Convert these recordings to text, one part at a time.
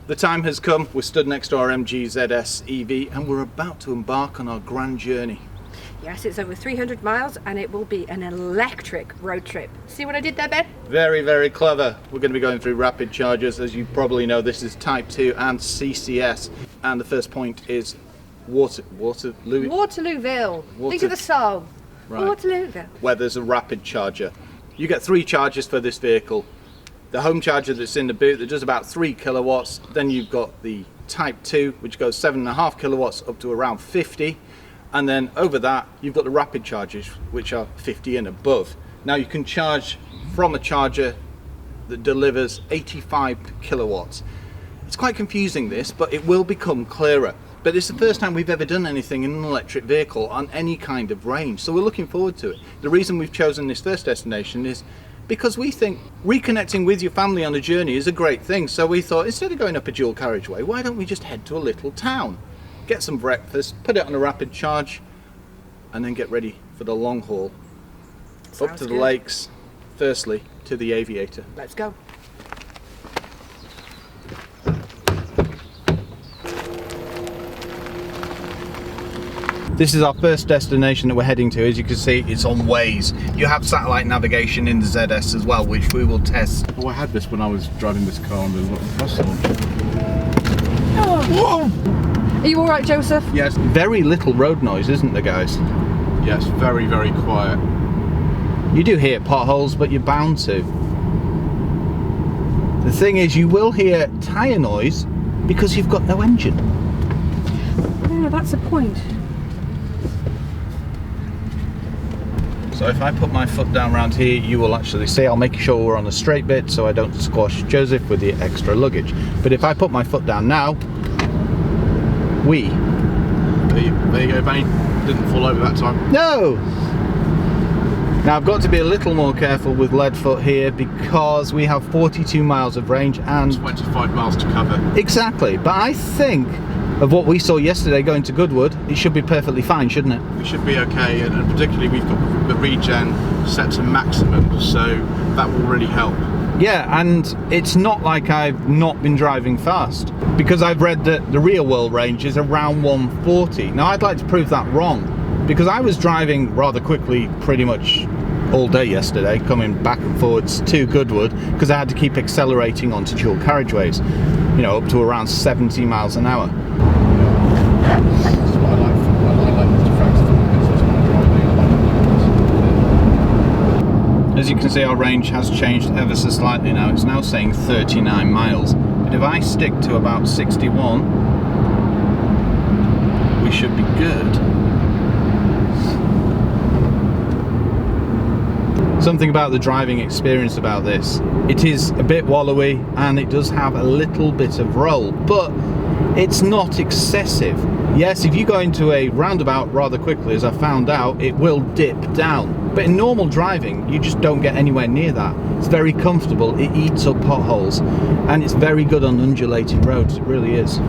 The time has come. We're stood next to our MG ZS EV and we're about to embark on our grand journey. Yes, it's over 300 miles and it will be an electric road trip. See what I did there, Ben? Very, very clever. We're going to be going through rapid chargers. As you probably know, this is Type 2 and CCS. And the first point is Waterlooville. Think of the song. Right. Waterlooville. Where there's a rapid charger. You get 3 chargers for this vehicle. The home charger that's in the boot that does about 3 kilowatts. Then you've got the Type 2, which goes 7.5 kilowatts up to around 50. And then over that, you've got the rapid chargers, which are 50 and above. Now you can charge from a charger that delivers 85 kilowatts. It's quite confusing this, but it will become clearer. But it's the first time we've ever done anything in an electric vehicle on any kind of range. So we're looking forward to it. The reason we've chosen this first destination is because we think reconnecting with your family on a journey is a great thing. So we thought, instead of going up a dual carriageway, why don't we just head to a little town? Get some breakfast, put it on a rapid charge, and then get ready for the long haul. Sounds up to the good. lakes, firstly to the Aviator. Let's go. This is our first destination that we're heading to. As you can see, it's on Waze. You have satellite navigation in the ZS as well, which we will test. Oh, I had this when I was driving this car on the bus launch. Oh. Whoa! Are you all right, Joseph? Yes, very little road noise, isn't there, guys? Yes, very, very quiet. You do hear potholes, but you're bound to. The thing is, you will hear tyre noise because you've got no engine. Yeah, that's a point. So if I put my foot down around here, you will actually see, I'll make sure we're on a straight bit so I don't squash Joseph with the extra luggage. But if I put my foot down now, there you go, Benny. Didn't fall over that time. No! Now I've got to be a little more careful with lead foot here because we have 42 miles of range and 25 miles to cover. Exactly, but I think of what we saw yesterday going to Goodwood, it should be perfectly fine, shouldn't it? We should be okay, and particularly we've got the regen set to maximum, so that will really help. Yeah, and it's not like I've not been driving fast, because I've read that the real world range is around 140. Now I'd like to prove that wrong, because I was driving rather quickly pretty much all day yesterday, coming back and forwards to Goodwood, because I had to keep accelerating onto dual carriageways, you know, up to around 70 miles an hour. That's what I like Mr. Frank's driving. As you can see, our range has changed ever so slightly now. It's now saying 39 miles. But if I stick to about 61, we should be good. Something about the driving experience about this. It is a bit wallowy and it does have a little bit of roll, but it's not excessive. Yes, if you go into a roundabout rather quickly, as I found out, it will dip down. But in normal driving, you just don't get anywhere near that. It's very comfortable, it eats up potholes, and it's very good on undulating roads, it really is.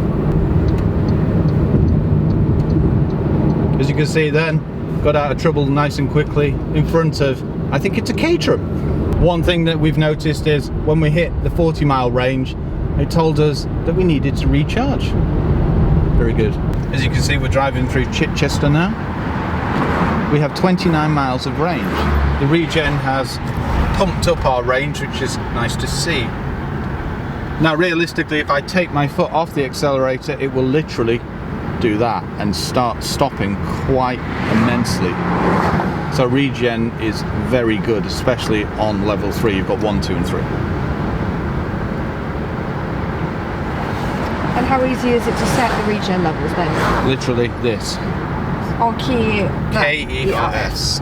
As you can see then, got out of trouble nice and quickly in front of, I think it's a Caterham. One thing that we've noticed is when we hit the 40-mile range, it told us that we needed to recharge. Very good. As you can see, we're driving through Chichester now. We have 29 miles of range. The regen has pumped up our range, which is nice to see. Now realistically, if I take my foot off the accelerator, it will literally do that and start stopping quite immensely. So regen is very good, especially on level 3. You've got 1, 2 and 3. And how easy is it to set the regen levels then? Literally this. On KERS.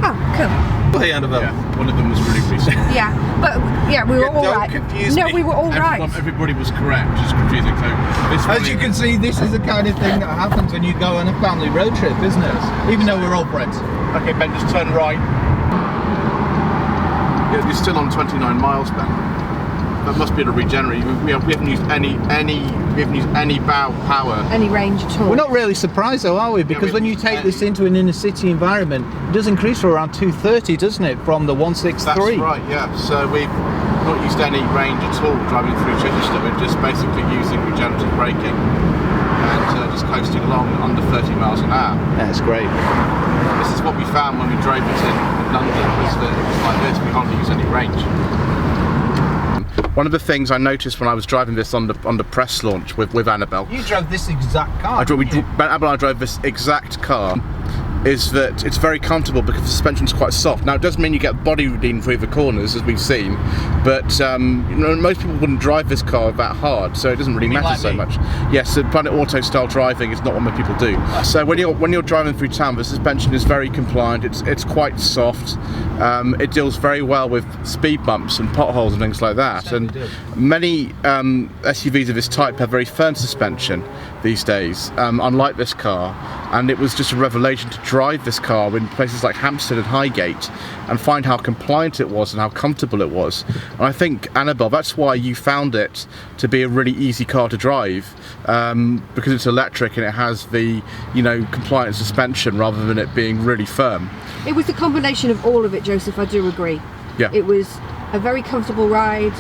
Oh, cool. Hey Annabelle. Yeah, one of them was really recent. Yeah, but yeah, we were all Don't right. confuse No, me. we were all right. Everybody was correct, just confusing. So this As you can see, this is the kind of thing that happens when you go on a family road trip, isn't it? Even though we're all friends. Okay, Ben, just turn right. Yeah, you're still on 29 miles, Ben. That must be the regenerate. We haven't used any bow power. Any range at all. We're not really surprised though, are we? Because when you take this into an inner city environment, it does increase for around 230, doesn't it? From the 163. That's right, yeah. So we not used any range at all driving through Chichester. We're just basically using regenerative braking and just coasting along under 30 miles an hour. That's great. This is what we found when we drove it in London, was that it was like this, we hardly use any range. One of the things I noticed when I was driving this on the press launch with Annabelle. You drove this exact car. Annabelle and I drove this exact car. Is that it's very comfortable because the suspension's quite soft. Now it doesn't mean you get body lean through the corners as we've seen, but you know, most people wouldn't drive this car that hard, so it doesn't really matter so much. Yes, so Planet Auto style driving is not what most people do. So when you're driving through town, the suspension is very compliant. It's quite soft. It deals very well with speed bumps and potholes and things like that. And many SUVs of this type have very firm suspension these days, unlike this car. And it was just a revelation to drive this car in places like Hampstead and Highgate and find how compliant it was and how comfortable it was. And I think, Annabelle, that's why you found it to be a really easy car to drive, because it's electric and it has the, you know, compliant suspension rather than it being really firm. It was the combination of all of it, Joseph, I do agree. Yeah. It was a very comfortable ride.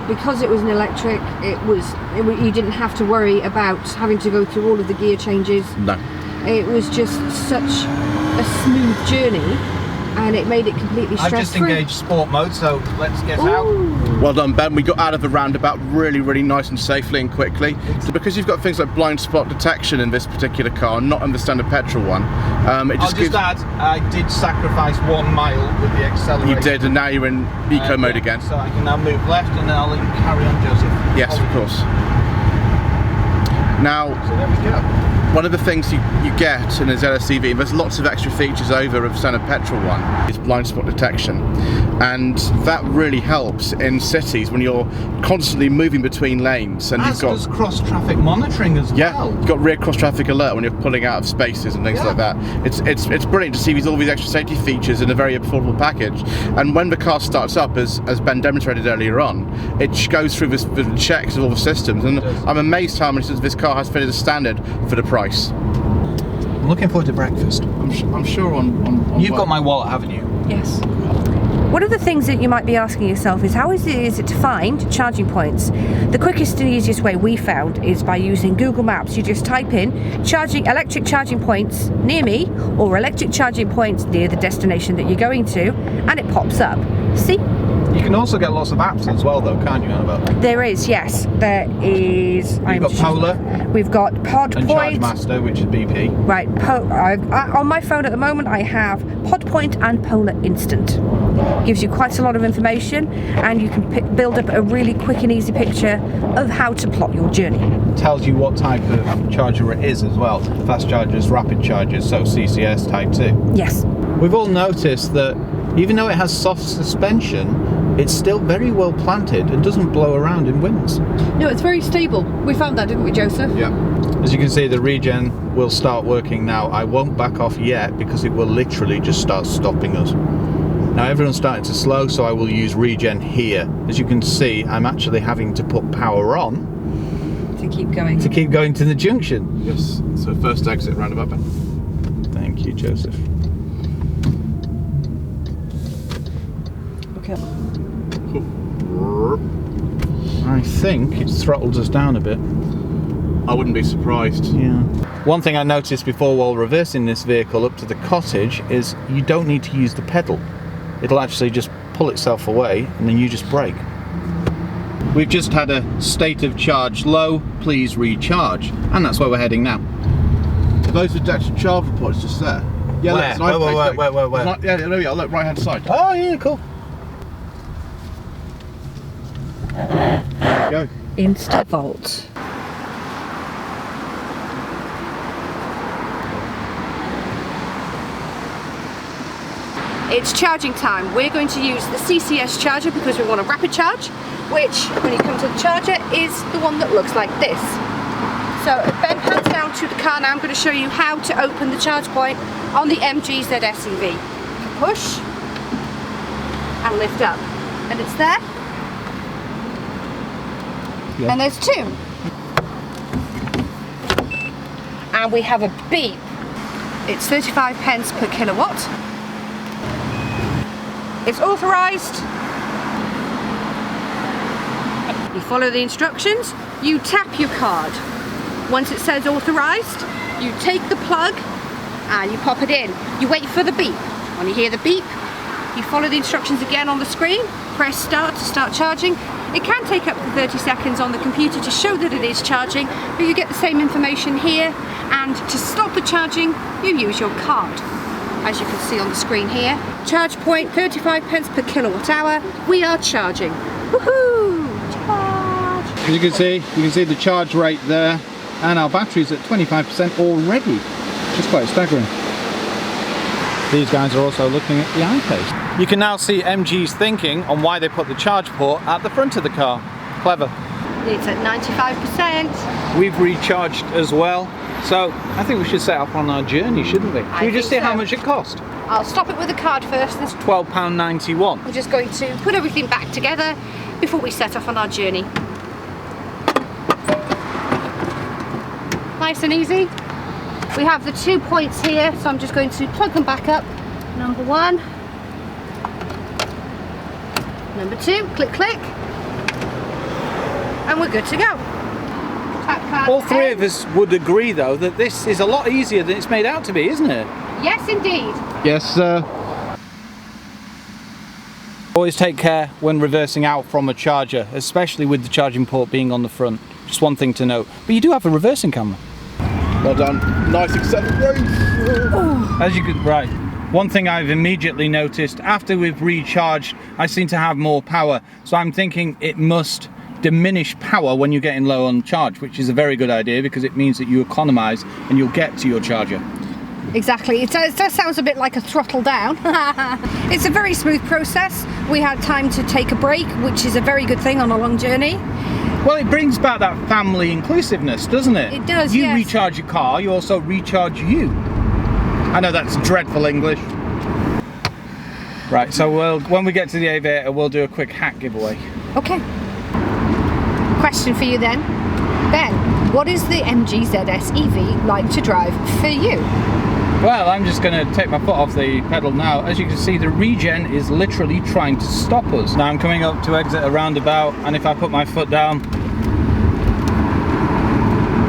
Because it was an electric, you didn't have to worry about having to go through all of the gear changes. No. It was just such a smooth journey, and it made it completely stress-free. I've just engaged sport mode, so let's get out. Well done, Ben. We got out of the roundabout really, really nice and safely and quickly. So because you've got things like blind spot detection in this particular car, not in the standard petrol one, it just gives... add, I did sacrifice 1 mile with the accelerator. You did, and now you're in eco mode again. So I can now move left, and then I'll let you carry on, Joseph. Yes, of course. Now, so there we go. One of the things you get in a ZSEV, there's lots of extra features over a standard petrol one, is blind spot detection. And that really helps in cities when you're constantly moving between lanes. And you've got cross traffic monitoring as well. You've got rear cross traffic alert when you're pulling out of spaces and things like that. It's brilliant to see all these extra safety features in a very affordable package. And when the car starts up, as Ben demonstrated earlier on, it goes through the checks of all the systems. And I'm amazed how many this car has fitted as standard for the price. I'm looking forward to breakfast. I'm sure on You've got my wallet, haven't you? Yes. One of the things that you might be asking yourself is how easy is it to find charging points? The quickest and easiest way we found is by using Google Maps. You just type in electric charging points near me or electric charging points near the destination that you're going to, and it pops up. See? You can also get lots of apps as well, though, can't you, Annabelle? There is, yes. There is. We've got Polar. We've got Pod and Point. Chargemaster, which is BP. Right. On my phone at the moment, I have Pod Point and Polar Instant. Gives you quite a lot of information, and you can build up a really quick and easy picture of how to plot your journey. Tells you what type of charger it is as well. Fast chargers, rapid chargers, so CCS Type 2. Yes. We've all noticed that even though it has soft suspension, it's still very well planted and doesn't blow around in winds. No, it's very stable. We found that, didn't we, Joseph? Yeah. As you can see, the regen will start working now. I won't back off yet because it will literally just start stopping us. Now everyone's starting to slow, so I will use regen here. As you can see, I'm actually having to put power on to keep going. To keep going to the junction. Yes. So first exit roundabout, Ben. Thank you, Joseph. Okay. I think it's throttled us down a bit. I wouldn't be surprised. Yeah. One thing I noticed before while reversing this vehicle up to the cottage is you don't need to use the pedal. It'll actually just pull itself away and then you just brake. We've just had a state of charge low, please recharge. And that's where we're heading now. Those are actual charge reports just there. Yeah, Where? Yeah, there we are, look, right hand side. Oh yeah, cool. Go. InstaVolt. It's charging time. We're going to use the CCS charger because we want a rapid charge, which, when you come to the charger, is the one that looks like this. So Ben, hands down to the car now. I'm going to show you how to open the charge point on the MG ZSEV. Push and lift up, and it's there. Yeah. And there's two. And we have a beep. It's 35 pence per kilowatt. It's authorised. You follow the instructions, you tap your card. Once it says authorised, you take the plug and you pop it in. You wait for the beep. When you hear the beep, you follow the instructions again on the screen, press start to start charging. It can take up to 30 seconds on the computer to show that it is charging, but you get the same information here, and to stop the charging, you use your card. As you can see on the screen here, charge point 35 pence per kilowatt hour. We are charging. Woohoo! Charge! As you can see the charge rate there, and our battery's at 25% already, which is quite staggering. These guys are also looking at the iPace. You can now see MG's thinking on why they put the charge port at the front of the car. Clever. It's at 95%. We've recharged as well, so I think we should set off on our journey, shouldn't we? Should we just see how much it cost? I'll stop it with a card first. It's £12.91. We're just going to put everything back together before we set off on our journey. Nice and easy. We have the 2 points here, so I'm just going to plug them back up. Number 1. Number 2, click, click. And we're good to go. All three of us would agree though that this is a lot easier than it's made out to be, isn't it? Yes, indeed. Yes, sir. Always take care when reversing out from a charger, especially with the charging port being on the front. Just one thing to note. But you do have a reversing camera. Well done. Nice acceleration. As you could, right. One thing I've immediately noticed after we've recharged, I seem to have more power. So I'm thinking it must diminish power when you're getting low on charge, which is a very good idea because it means that you economize and you'll get to your charger. Exactly. It does sound a bit like a throttle down. It's a very smooth process. We had time to take a break, which is a very good thing on a long journey. Well, it brings back that family inclusiveness, doesn't it? It does, You yes. recharge your car, you also recharge you. I know that's dreadful English. Right, so when we get to the Aviator, we'll do a quick hat giveaway. Okay. Question for you then. Ben, what is the MG ZS EV like to drive for you? Well, I'm just going to take my foot off the pedal now. As you can see, the regen is literally trying to stop us. Now I'm coming up to exit a roundabout, and if I put my foot down,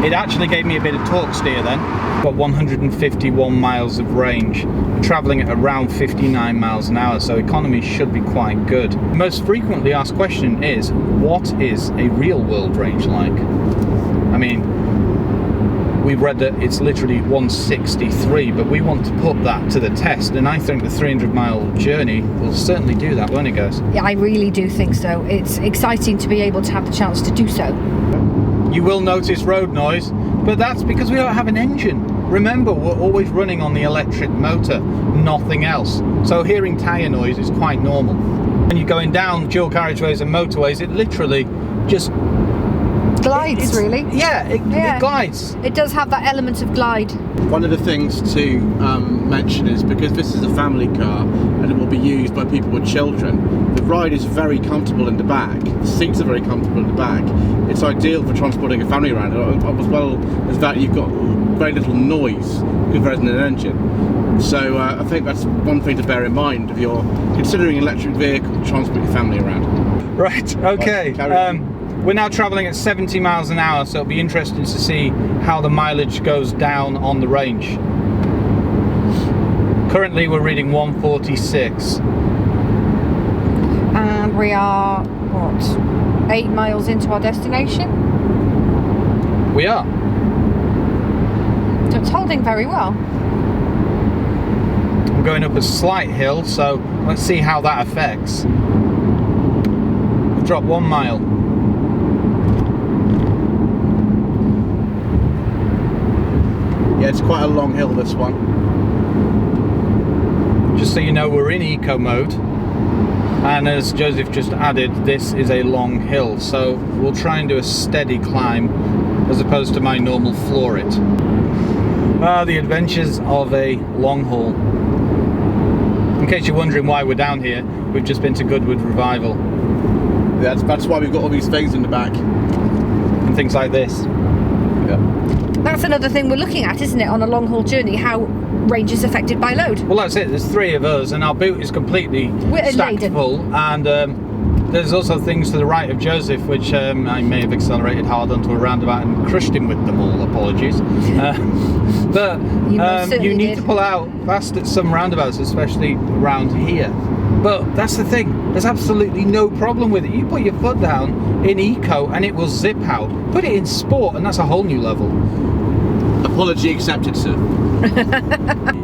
it actually gave me a bit of torque steer then. Got 151 miles of range, travelling at around 59 miles an hour, so economy should be quite good. The most frequently asked question is, what is a real world range like? I mean, we've read that it's literally 163, but we want to put that to the test, and I think the 300-mile journey will certainly do that, won't it, guys? Yeah, I really do think so. It's exciting to be able to have the chance to do so. You will notice road noise, but that's because we don't have an engine. Remember, we're always running on the electric motor, nothing else. So hearing tyre noise is quite normal. When you're going down dual carriageways and motorways, it literally just Glides, really. Yeah, it glides. It does have that element of glide. One of the things to mention is because this is a family car and it will be used by people with children, the ride is very comfortable in the back. The seats are very comfortable in the back. It's ideal for transporting a family around, as well as that you've got very little noise because there isn't an engine. So I think that's one thing to bear in mind if you're considering an electric vehicle to transport your family around. Right, okay. We're now travelling at 70 miles an hour, so it'll be interesting to see how the mileage goes down on the range. Currently we're reading 146. And we are, what, 8 miles into our destination? We are. So it's holding very well. We're going up a slight hill, so let's see how that affects. We've dropped 1 mile. Yeah, it's quite a long hill, this one. Just so you know, we're in eco mode, and as Joseph just added, this is a long hill, so we'll try and do a steady climb as opposed to my normal floor it. The adventures of a long haul. In case you're wondering why we're down here, we've just been to Goodwood Revival. That's why we've got all these things in the back. And things like this. Yeah. That's another thing we're looking at, isn't it, on a long haul journey, how range is affected by load. Well, that's it, there's 3 of us and our boot is completely stacked laden. full, and There's also things to the right of Joseph, which I may have accelerated hard onto a roundabout and crushed him with them all. Apologies. But you need to pull out fast at some roundabouts, especially around here. But that's the thing, there's absolutely no problem with it. You put your foot down in eco and it will zip out. Put it in sport and that's a whole new level. Apology accepted, sir.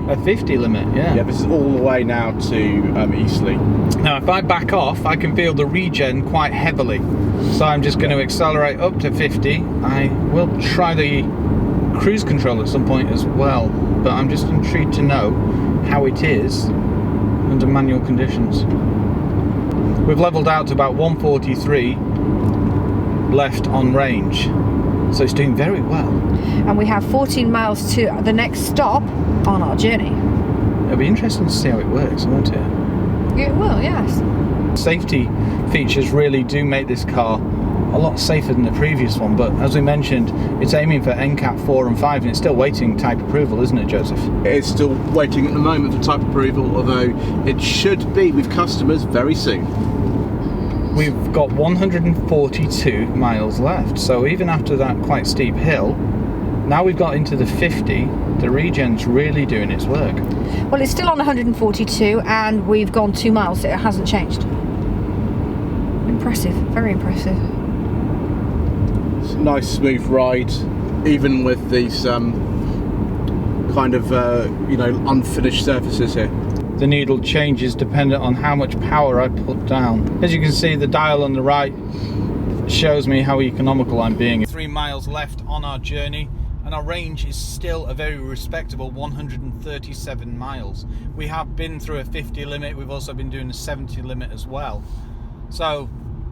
A 50 limit, yeah. Yeah, this is all the way now to Eastleigh. Now if I back off, I can feel the regen quite heavily. So I'm just going to accelerate up to 50. I will try the cruise control at some point as well, but I'm just intrigued to know how it is under manual conditions. We've leveled out to about 143 left on range, so it's doing very well. And we have 14 miles to the next stop on our journey. It'll be interesting to see how it works, won't it? It will, yes. Safety features really do make this car a lot safer than the previous one, but as we mentioned, it's aiming for NCAP 4 and 5 and it's still waiting type approval, isn't it, Joseph? It is still waiting at the moment for type approval, although it should be with customers very soon. We've got 142 miles left, so even after that quite steep hill, now we've got into the 50, the regen's really doing its work. Well, it's still on 142 and we've gone 2 miles, so it hasn't changed. Impressive, very impressive. It's a nice smooth ride, even with these kind of unfinished surfaces here. The needle changes dependent on how much power I put down. As you can see, the dial on the right shows me how economical I'm being. 3 miles left on our journey and our range is still a very respectable 137 miles. We have been through a 50 limit, we've also been doing a 70 limit as well. So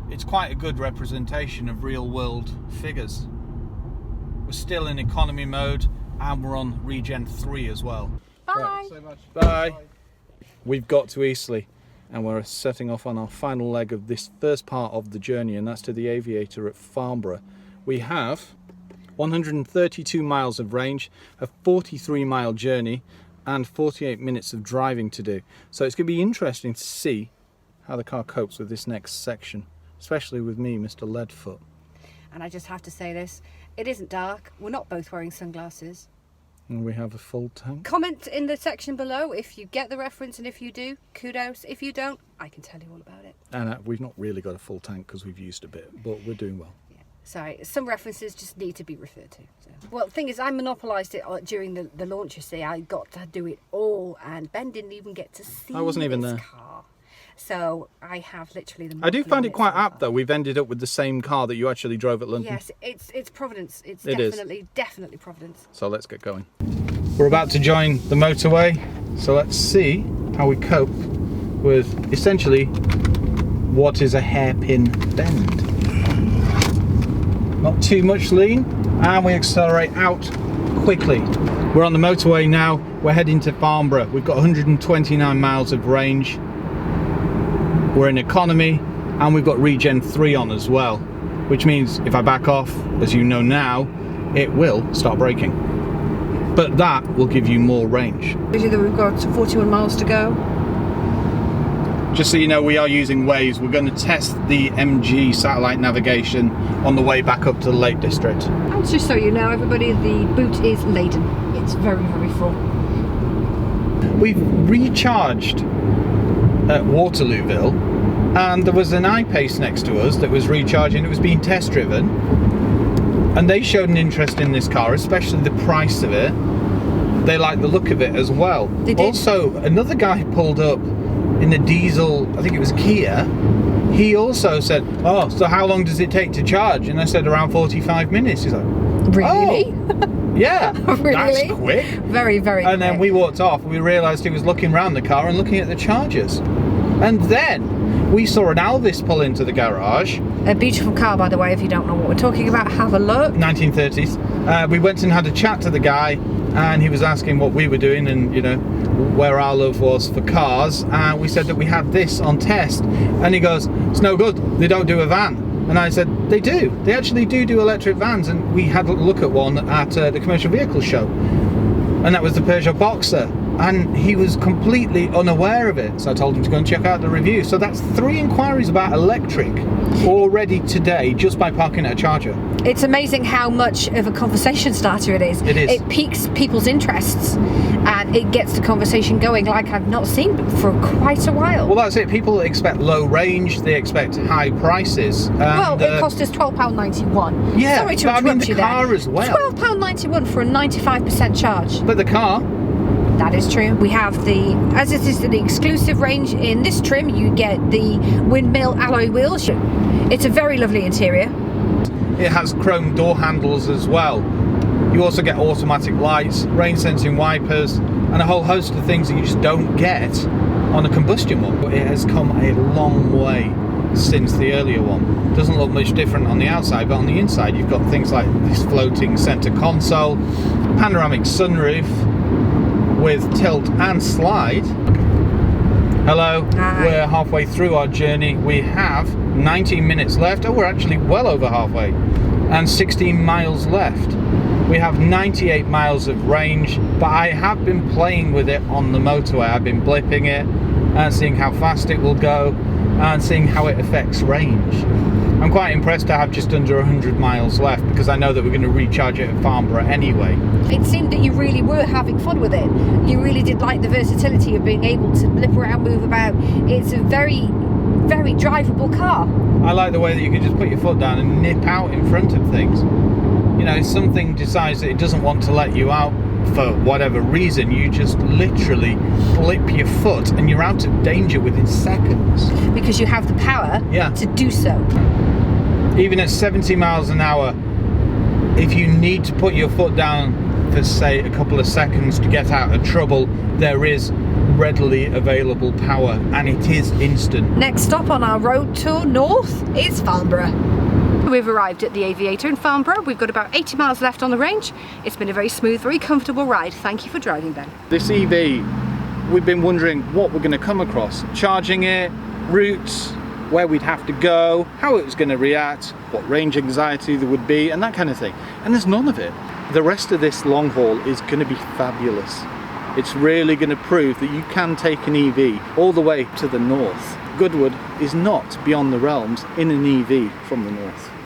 it's quite a good representation of real world figures. We're still in economy mode and we're on regen 3 as well. Bye. Right, so much. Bye. We've got to Eastleigh and we're setting off on our final leg of this first part of the journey, and that's to the Aviator at Farnborough. We have 132 miles of range, a 43-mile journey and 48 minutes of driving to do. So it's going to be interesting to see how the car copes with this next section, especially with me, Mr. Leadfoot. And I just have to say this, it isn't dark, we're not both wearing sunglasses. And we have a full tank. Comment in the section below if you get the reference, and if you do, kudos. If you don't, I can tell you all about it. And we've not really got a full tank because we've used a bit, but we're doing well. Yeah. Sorry, some references just need to be referred to. So. Well, the thing is, I monopolised it during the launch, you see. I got to do it all, and Ben didn't even get to see I wasn't even there. car. So I have literally the... I do find it quite apt though, we've ended up with the same car that you actually drove at London. Yes, it's Providence. It's It is. definitely Providence. So let's get going. We're about to join the motorway, so let's see how we cope with essentially what is a hairpin bend. Not too much lean, and we accelerate out quickly. We're on the motorway now, we're heading to Farnborough. We've got 129 miles of range. We're in economy and we've got regen 3 on as well, which means if I back off, as you know now, it will start braking. But that will give you more range. We've got 41 miles to go. Just so you know, we are using Waze. We're going to test the MG satellite navigation on the way back up to the Lake District. And just so you know, everybody, the boot is laden. It's very, very full. We've recharged at Waterlooville, and there was an I-Pace next to us that was recharging. It was being test driven, and they showed an interest in this car, especially the price of it. They liked the look of it as well. They did. Also, another guy pulled up in the diesel, I think it was Kia. He also said, oh, so how long does it take to charge? And I said around 45 minutes. He's like, Really? oh, yeah, Really? that's quick. Very, very And then quick. we walked off. We realised he was looking around the car and looking at the chargers. And then we saw an Alvis pull into the garage. A beautiful car, by the way, if you don't know what we're talking about, have a look. 1930s. We went and had a chat to the guy, and he was asking what we were doing and, you know, where our love was for cars. And we said that we had this on test. And he goes, it's no good. They don't do a van. And I said, they do. They actually do electric vans. And we had a look at one at the commercial vehicle show. And that was the Peugeot Boxer. and he was completely unaware of it, so I told him to go and check out the review. So that's 3 inquiries about electric already today just by parking at a charger. It's amazing how much of a conversation starter it is. It is. It piques people's interests and it gets the conversation going like I've not seen for quite a while. Well, that's it. People expect low range, they expect high prices. Well, it cost us £12.91. Yeah, Sorry to but I mean interrupt the you there. car as well. £12.91 for a 95% charge. But the car, That is true. We have the, as it is the exclusive range in this trim, you get the windmill alloy wheels. It's a very lovely interior. it has chrome door handles as well. You also get automatic lights, rain sensing wipers, and a whole host of things that you just don't get on a combustion one. But it has come a long way since the earlier one. Doesn't look much different on the outside, but on the inside you've got things like this floating center console, panoramic sunroof with tilt and slide. Hello. Hi. We're halfway through our journey. We have 19 minutes left. Oh, we're actually well over halfway, and 16 miles left. We have 98 miles of range, but I have been playing with it on the motorway. I've been blipping it and seeing how fast it will go and seeing how it affects range. I'm quite impressed to have just under 100 miles left, because I know that we're going to recharge it at Farnborough anyway. It seemed that you really were having fun with it. You really did like the versatility of being able to blip around, move about. It's a very, very drivable car. I like the way that you can just put your foot down and nip out in front of things. You know, if something decides that it doesn't want to let you out for whatever reason, you just literally blip your foot and you're out of danger within seconds. Because you have the power to do so. Even at 70 miles an hour, if you need to put your foot down for, say, a couple of seconds to get out of trouble, there is readily available power, and it is instant. Next stop on our road tour north is Farnborough. We've arrived at the Aviator in Farnborough. We've got about 80 miles left on the range. It's been a very smooth, very comfortable ride. Thank you for driving, Ben. This EV, we've been wondering what we're going to come across. Charging it, routes, where we'd have to go, how it was going to react, what range anxiety there would be, and that kind of thing. And there's none of it. The rest of this long haul is going to be fabulous. It's really going to prove that you can take an EV all the way to the north. Goodwood is not beyond the realms in an EV from the north.